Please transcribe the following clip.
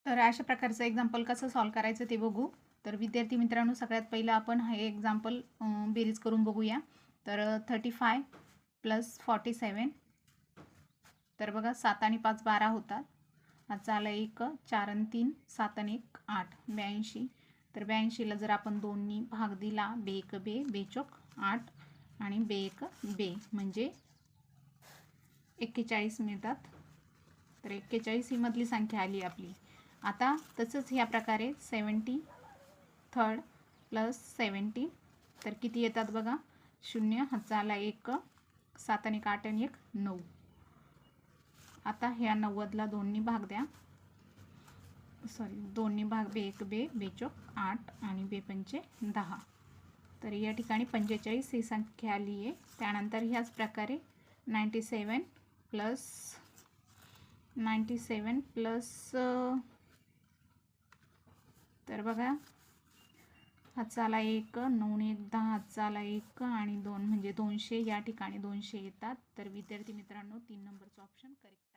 तर अशा प्रकारचं एक्झाम्पल कसं सॉल्व करायचं ते बघू. तर विद्यार्थी मित्रांनो, सगळ्यात पहिलं आपण हे एक्झाम्पल बेरीज करून बघूया. तर 35 + 47. तर बघा 7 आणि 5 12 होतात. आजचा आला 1, 4 आणि 3 7 आणि 1 8 82. तर 82ला जर आपण 2नी भाग दिला, बे 1 बे, बे चोक 8 आणि बे 1 बे, म्हणजे 41 मिळतात. तर 41 ही मधली संख्या आली आपली. आता तसंच ह्या प्रकारे 73 + 70. तर किती येतात बघा, 0 हातचा आला 1, 7 आणि 8 आणि 1 9. आता ह्या 90ला 2नी भाग द्या, 2नी भाग, बे 1 बे, बे चोक 8 आणि बे पंचे 10. तर या ठिकाणी 45 ही संख्या आली आहे. त्यानंतर ह्याच प्रकारे 97 प्लस तर बघा हातचा आला 1, 9 आणि 1 10, हातचा आला 1 आणि 2 म्हणजे 200. या ठिकाणी 200 येतात. तर विद्यार्थी मित्रांनो, 3 नंबरचं ऑप्शन करेक्ट.